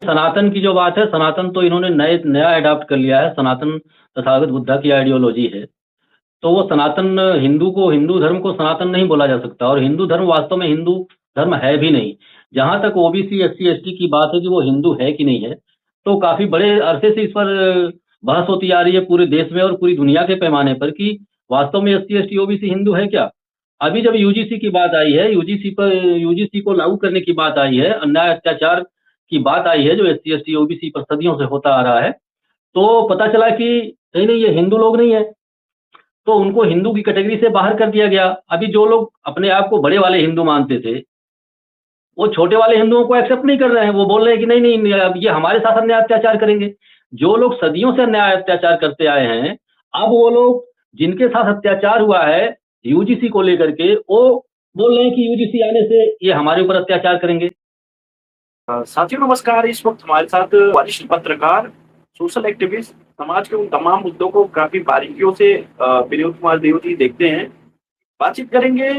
सनातन की जो बात है, सनातन तो इन्होंने नया अडॉप्ट कर लिया है। सनातन तथागत बुद्धा की आइडियोलॉजी है। तो वो सनातन हिंदू धर्म को सनातन नहीं बोला जा सकता, और हिंदू धर्म वास्तव में हिंदू धर्म है भी नहीं। जहां तक ओबीसी एससी एसटी की बात है कि वो हिंदू है कि नहीं है, तो काफी बड़े अरसे से इस पर बहस होती आ रही है पूरे देश में और पूरी दुनिया के पैमाने पर कि वास्तव में एससी एसटी ओबीसी हिंदू है क्या। अभी जब यूजीसी की बात आई है, यूजीसी को लागू करने की बात आई है, अन्याय अत्याचार की बात आई है जो एससी एसटी ओबीसी पर सदियों से होता आ रहा है, तो पता चला कि नहीं नहीं, ये हिंदू लोग नहीं है। तो उनको हिंदू की कैटेगरी से बाहर कर दिया गया। अभी जो लोग अपने आप को बड़े वाले हिंदू मानते थे, वो छोटे वाले हिंदुओं को एक्सेप्ट नहीं कर रहे हैं। वो बोल रहे हैं कि नहीं नहीं, अब ये हमारे साथ अन्याय अत्याचार करेंगे। जो लोग सदियों से अन्याय अत्याचार करते आए हैं, अब वो लोग जिनके साथ अत्याचार हुआ है यूजीसी को लेकर के, वो बोल रहे हैं कि यूजीसी आने से ये हमारे ऊपर अत्याचार करेंगे। साथियों नमस्कार। इस वक्त हमारे साथ वरिष्ठ पत्रकार, सोशल एक्टिविस्ट, समाज के उन तमाम मुद्दों को काफी बारीकियों से विनोद कुमार देव जी देखते हैं। बातचीत करेंगे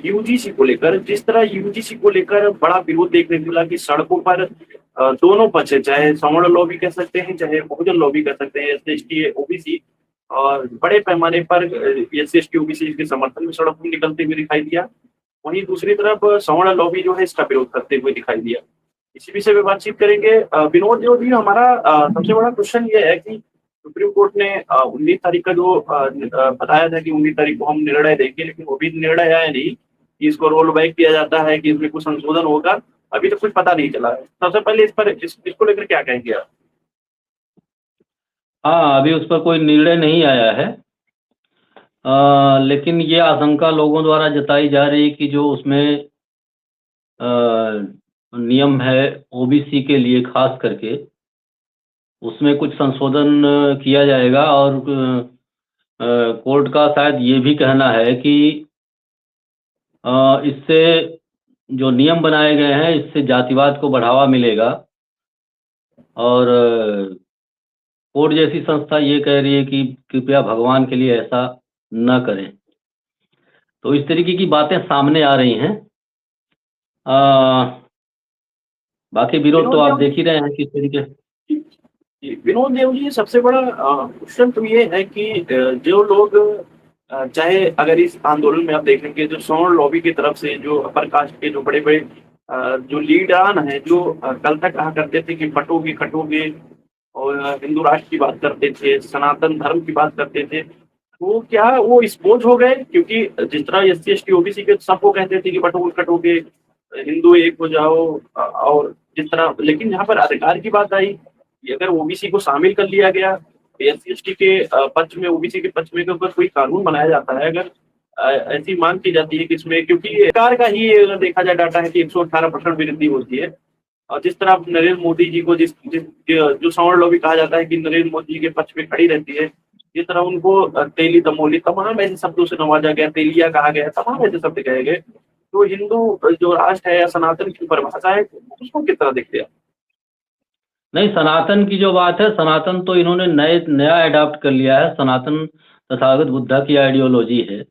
यूजीसी को लेकर। जिस तरह यूजीसी को लेकर बड़ा विरोध देखने को मिला कि सड़कों पर दोनों पक्ष, चाहे सवर्ण लॉबी कह सकते हैं, चाहे बहुजन लॉबी कह सकते हैं, एससी ओबीसी, और बड़े पैमाने पर एससी ओबीसी के समर्थन में सड़क पर निकलते हुए दिखाई दिया। वहीं दूसरी तरफ सवर्ण लॉबी जो है इसका विरोध करते हुए दिखाई दिया। इसी विषय में बातचीत करेंगे। विनोद देव जी, हमारा सबसे बड़ा क्वेश्चन ये है कि सुप्रीम कोर्ट ने 19 तारीख का जो बताया था कि 19 तारीख को हम निर्णय देंगे, लेकिन वो भी निर्णय आया नहीं कि इसको रोल बैक किया जाता है, कि इसमें कुछ संशोधन होगा। अभी तो कुछ पता नहीं चला है। सबसे पहले इसको लेकर क्या कहेंगे आप? हाँ, अभी उस पर कोई निर्णय नहीं आया है। लेकिन ये आशंका लोगों द्वारा जताई जा रही है कि जो उसमें नियम है ओबीसी के लिए खास करके, उसमें कुछ संशोधन किया जाएगा। और कोर्ट का शायद ये भी कहना है कि इससे जो नियम बनाए गए हैं, इससे जातिवाद को बढ़ावा मिलेगा। और कोर्ट जैसी संस्था ये कह रही है कि कृपया भगवान के लिए ऐसा न करें। तो इस तरीके की बातें सामने आ रही हैं। बाकी विरोध तो आप देख ही रहे हैं किस तरीके। विनोद देव जी, सबसे बड़ा क्वेश्चन तो ये है कि जो लोग चाहे अगर इस आंदोलन में आप देखेंगे, जो सवर्ण लॉबी की तरफ से जो अपर कास्ट के जो बड़े बड़े जो लीडरान हैं, जो कल तक कहा करते थे कि बटोगे कटोगे, और हिंदू राष्ट्र की बात करते थे, सनातन धर्म की बात करते थे, तो क्या वो एक्सपोज हो गए? क्योंकि जिस तरह एससी एसटी ओबीसी के सबको कहते थे कि बटोगे कटोगे, हिंदू एक हो जाओ, और जिस तरह, लेकिन यहाँ पर अधिकार की बात आई कि अगर ओबीसी को शामिल कर लिया गया, एससी एसटी के पक्ष में, ओबीसी के पक्ष में अगर कोई कानून बनाया जाता है, अगर ऐसी मांग की जाती है कि इसमें, क्योंकि सरकार का ही अगर देखा जाए डाटा है कि 118% वृद्धि होती है। और जिस तरह नरेंद्र मोदी जी को जो सवर्ण लॉबी कहा जाता है कि नरेंद्र मोदी जी के पक्ष में खड़ी रहती है, जिस तरह उनको तेली तमोली तमाम ऐसे शब्दों से नवाजा गया, तेलिया कहा गया, तमाम ऐसे शब्द कहे गए, तो हिंदू जो राष्ट्र है या सनातन की परिभाषा है, उसको किस तरह देखते हैं? नहीं, सनातन की जो बात है, सनातन तो इन्होंने नया अडॉप्ट कर लिया है। सनातन तथागत बुद्धा की आइडियोलॉजी है।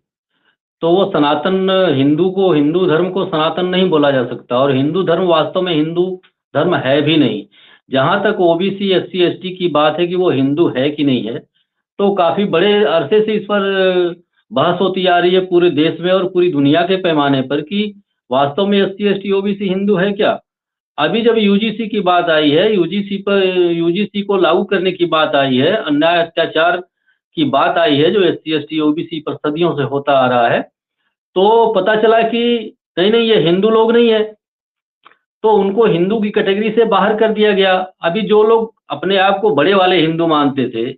तो वो सनातन हिंदू धर्म को सनातन नहीं बोला जा सकता, और हिंदू धर्म वास्तव में हिंदू धर्म है भी नहीं। जहां तक ओबीसी एससी एसटी की बात है कि वो हिंदू है कि नहीं है, तो काफी बड़े अरसे से इस पर बहस होती आ रही है पूरे देश में और पूरी दुनिया के पैमाने पर कि वास्तव में एससी एसटी ओबीसी हिंदू है क्या। अभी जब यूजीसी की बात आई है, यूजीसी को लागू करने की बात आई है, अन्याय अत्याचार की बात आई है जो एससी एसटी ओबीसी पर सदियों से होता आ रहा है, तो पता चला कि नहीं नहीं, ये हिंदू लोग नहीं है। तो उनको हिंदू की कैटेगरी से बाहर कर दिया गया। अभी जो लोग अपने आप को बड़े वाले हिंदू मानते थे,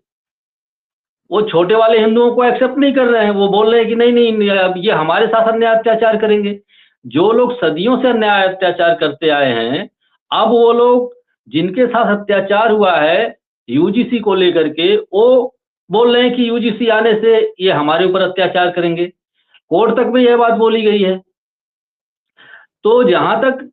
वो छोटे वाले हिंदुओं को एक्सेप्ट नहीं कर रहे हैं। वो बोल रहे हैं कि नहीं नहीं, अब ये हमारे साथ अन्याय अत्याचार करेंगे। जो लोग सदियों से अन्याय अत्याचार करते आए हैं, अब वो लोग जिनके साथ अत्याचार हुआ है यूजीसी को लेकर के, वो बोल रहे हैं कि यूजीसी आने से ये हमारे ऊपर अत्याचार करेंगे। कोर्ट तक में यह बात बोली गई है। तो जहां तक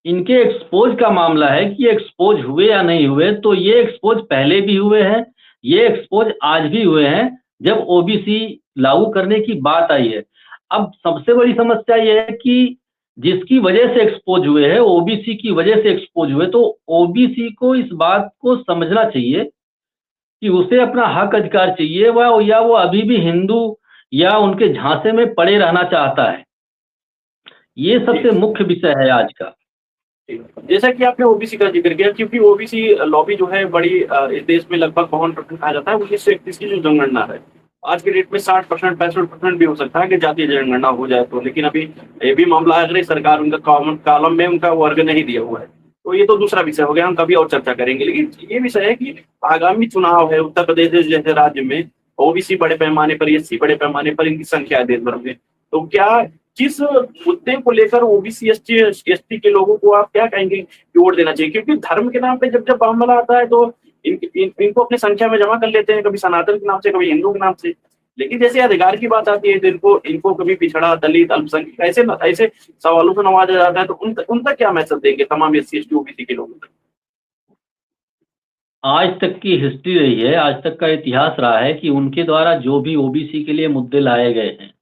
इनके एक्सपोज का मामला है कि एक्सपोज हुए या नहीं हुए, तो ये एक्सपोज पहले भी हुए हैं, ये एक्सपोज आज भी हुए हैं जब ओबीसी लागू करने की बात आई है। अब सबसे बड़ी समस्या यह है कि जिसकी वजह से एक्सपोज हुए हैं, ओबीसी की वजह से एक्सपोज हुए। तो ओबीसी को इस बात को समझना चाहिए कि उसे अपना हक अधिकार चाहिए, वह या वो अभी भी हिंदू या उनके झांसे में पड़े रहना चाहता है। ये सबसे जी मुख्य विषय है आज का। जैसा कि आपने ओबीसी का जिक्र किया, क्योंकि ओबीसी लॉबी जो है बड़ी इस देश में लगभग 52% कहा जाता है 1931 की जो जनगणना है। आज के डेट में 60% 65% भी हो सकता है कि जातीय जनगणना हो जाए तो, लेकिन अभी ये भी मामला है, अगर सरकार उनका कॉलम में उनका वर्ग नहीं दिया हुआ है, तो ये तो दूसरा विषय हो गया, हम कभी और चर्चा करेंगे। लेकिन ये विषय है कि आगामी चुनाव है उत्तर प्रदेश जैसे राज्य में, ओबीसी बड़े पैमाने पर, एससी बड़े पैमाने पर इनकी संख्या है देश भर में, तो क्या किस मुद्दे को लेकर ओबीसी एसटी के लोगों को आप क्या कहेंगे कि वोट देना चाहिए? क्योंकि धर्म के नाम पे जब जब मामला आता है तो इनको अपनी संख्या में जमा कर लेते हैं, कभी सनातन के नाम से, कभी हिंदू के नाम से। लेकिन जैसे अधिकार की बात आती है तो इनको इनको कभी पिछड़ा, दलित, अल्पसंख्यक ऐसे सवालों से नवाजा जाता है, तो उन तक क्या मैसेज देंगे तमाम एससी एसटी ओबीसी के लोगों तक? आज तक की हिस्ट्री रही है, आज तक का इतिहास रहा है कि उनके द्वारा जो भी ओबीसी के लिए मुद्दे लाए गए हैं,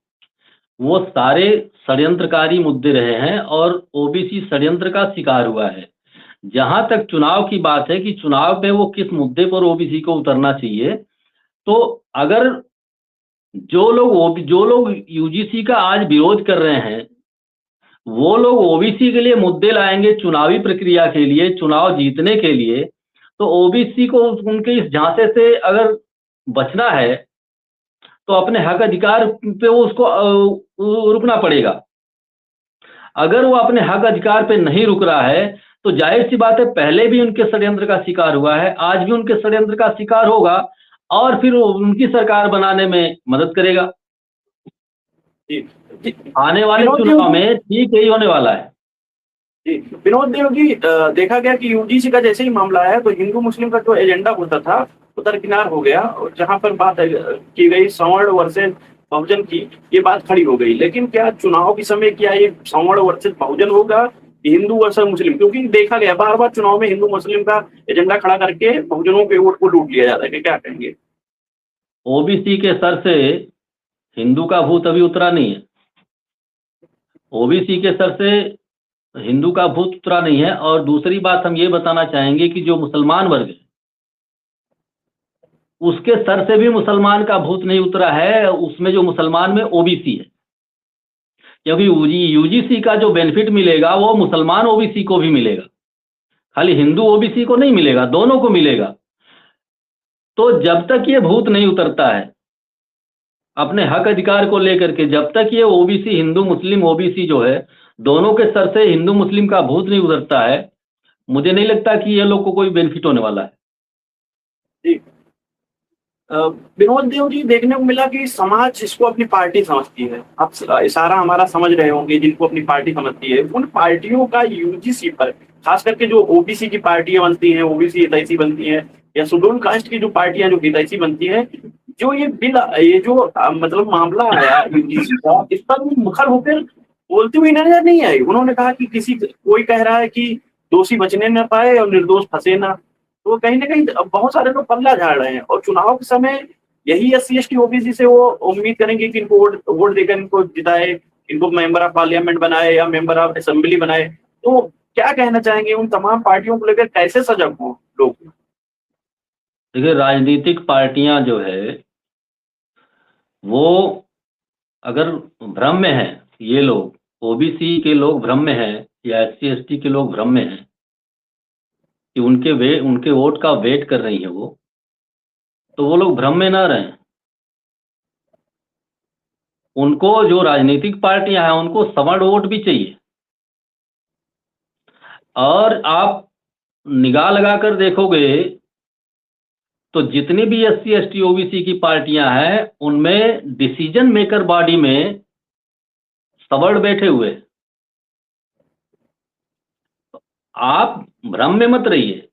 वो सारे षड्यंत्रकारी मुद्दे रहे हैं और ओबीसी षड्यंत्र का शिकार हुआ है। जहां तक चुनाव की बात है कि चुनाव में वो किस मुद्दे पर ओबीसी को उतरना चाहिए, तो अगर जो लोग यूजीसी का आज विरोध कर रहे हैं, वो लोग ओबीसी के लिए मुद्दे लाएंगे चुनावी प्रक्रिया के लिए, चुनाव जीतने के लिए, तो ओबीसी को उनके इस झांसे से अगर बचना है तो अपने हक अधिकार पे वो उसको रुकना पड़ेगा। अगर वो अपने हक अधिकार पे नहीं रुक रहा है, तो जाहिर सी बात है पहले भी उनके षड्यंत्र का शिकार हुआ है, आज भी उनके षड्यंत्र का शिकार होगा और फिर वो उनकी सरकार बनाने में मदद करेगा। जी जी आने वाले विनोद चुनाव जी, में ठीक यही होने वाला है। जी विनोद देव जी, देखा गया कि यूजीसी का जैसे ही मामला आया तो हिंदू मुस्लिम का जो एजेंडा होता था वो दरकिनार हो गया, और जहां पर बात की गई सवर्ण वर्सेस बहुजन की, ये बात खड़ी हो गई। लेकिन क्या चुनाव के समय क्या ये सवर्ण वर्सेस बहुजन होगा, हिंदू वर्सेस मुस्लिम? क्योंकि देखा गया बार बार चुनाव में हिंदू मुस्लिम का एजेंडा खड़ा करके बहुजनों के वोट को लूट लिया जाता है, क्या कहेंगे? ओबीसी के सर से हिंदू का भूत अभी उतरा नहीं है। ओबीसी के सर से हिंदू का भूत उतरा नहीं है। और दूसरी बात हम ये बताना चाहेंगे कि जो मुसलमान वर्ग है, उसके सर से भी मुसलमान का भूत नहीं उतरा है। उसमें जो मुसलमान में ओबीसी है, क्योंकि यूजीसी का जो बेनिफिट मिलेगा वो मुसलमान ओबीसी को भी मिलेगा, खाली हिंदू ओबीसी को नहीं मिलेगा, दोनों को मिलेगा। तो जब तक ये भूत नहीं उतरता है अपने हक अधिकार को लेकर के, जब तक ये ओबीसी हिंदू मुस्लिम ओबीसी जो है दोनों के सर से हिंदू मुस्लिम का भूत नहीं उतरता है, मुझे नहीं लगता कि ये लोग को कोई बेनिफिट होने वाला है। जी विनोद देव जी, देखने को मिला कि समाज इसको अपनी पार्टी समझती है। आप इशारा हमारा समझ रहे होंगे, जिनको अपनी पार्टी समझती है उन पार्टियों का यूजीसी पर, खास करके जो ओबीसी की पार्टियां बनती हैं, ओबीसी हितैषी बनती हैं, या शेड्यूल कास्ट की जो पार्टियां जो हितैषी बनती हैं, जो ये बिल, ये जो मतलब मामला आया यूजीसी का, इस पर वो मुखर होकर बोलते हुए नजर नहीं आई। उन्होंने कहा कि कोई कह रहा है कि दोषी बचने न पाए और निर्दोष फंसे ना, तो कहीं ना कहीं बहुत सारे लोग पल्ला झाड़ रहे हैं, और चुनाव के समय यही एससी एसटी ओबीसी से वो उम्मीद करेंगे कि इनको वोट देकर इनको जिताए, इनको मेंबर ऑफ पार्लियामेंट बनाए या मेंबर ऑफ असेंबली बनाए। तो क्या कहना चाहेंगे उन तमाम पार्टियों को लेकर, कैसे सजग हो लोग? देखिए, राजनीतिक पार्टियां जो है वो अगर भ्रम में है, ये लोग ओबीसी के लोग भ्रम में हैं या एससी एसटी के लोग भ्रम में हैं कि उनके वोट का वेट कर रही है वो, तो वो लोग भ्रम में ना रहें। उनको जो राजनीतिक पार्टियां हैं उनको सवर्ण वोट भी चाहिए। और आप निगाह लगाकर देखोगे तो जितनी भी एससी एसटी ओबीसी की पार्टियां हैं उनमें डिसीजन मेकर बॉडी में सवर्ण बैठे हुए हैं। आप भ्रम में मत रहिए,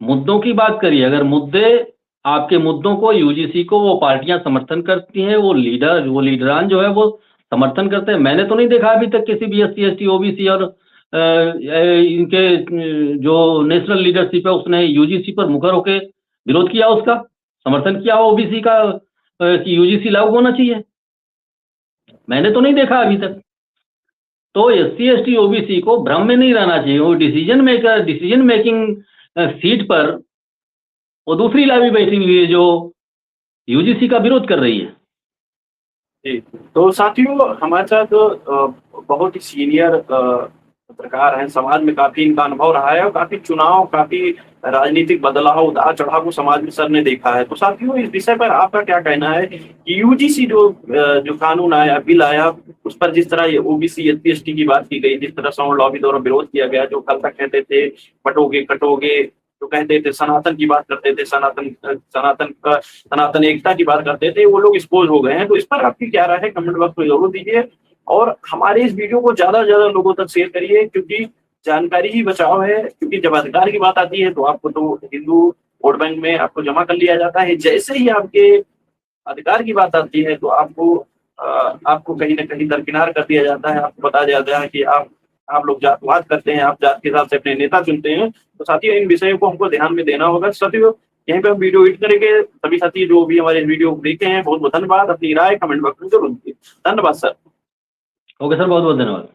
मुद्दों की बात करिए। अगर मुद्दे, आपके मुद्दों को यूजीसी को वो पार्टियां समर्थन करती हैं, वो लीडरान जो है वो समर्थन करते हैं। मैंने तो नहीं देखा अभी तक किसी भी एससी एसटी ओबीसी और इनके जो नेशनल लीडरशिप है उसने यूजीसी पर मुखर होकर विरोध किया, उसका समर्थन किया ओबीसी का कि यूजीसी लागू होना चाहिए। मैंने तो नहीं देखा अभी तक। तो SC ST OBC को भ्रम में नहीं रहना चाहिए। वो डिसीजन मेकिंग सीट पर वो दूसरी लॉबी बैठी हुई है जो यूजीसी का विरोध कर रही है। जी, तो साथियों हमारे साथ बहुत ही सीनियर पत्रकार हैं, समाज में काफी इनका अनुभव रहा है और काफी चुनाव, काफी राजनीतिक बदलाव, उतार चढ़ाव को समाज में सर ने देखा है। तो साथियों इस विषय पर आपका क्या कहना है कि यूजीसी जो कानून आया, बिल आया, उस पर जिस तरह ये ओबीसी SC ST की बात की गई, जिस तरह साउंड लॉबी द्वारा विरोध किया गया, जो कल तक कहते थे बटोगे कटोगे, जो कहते थे सनातन की बात करते थे, सनातन एकता की बात करते थे, वो लोग एक्सपोज हो गए हैं। तो इस पर आपकी क्या राय है, कमेंट बॉक्स में जरूर दीजिए और हमारे इस वीडियो को ज्यादा से ज्यादा लोगों तक शेयर करिए, क्योंकि जानकारी ही बचाव है। क्योंकि जब अधिकार की बात आती है तो आपको तो हिंदू वोट बैंक में आपको जमा कर लिया जाता है, जैसे ही आपके अधिकार की बात आती है तो आपको कहीं ना कहीं दरकिनार कर दिया जाता है। आपको बताया जाता है कि आप लोग जातवाद करते हैं, आप जात के हिसाब से अपने नेता चुनते हैं। तो साथियों इन विषयों को हमको ध्यान में देना होगा। साथियों यहीं पे हम वीडियो एडिट करेंगे। सभी साथी जो भी हमारे वीडियो देखे हैं बहुत बहुत धन्यवाद। अपनी राय कमेंट बॉक्स में जरूर दीजिए। धन्यवाद सर। ओके सर, बहुत बहुत धन्यवाद।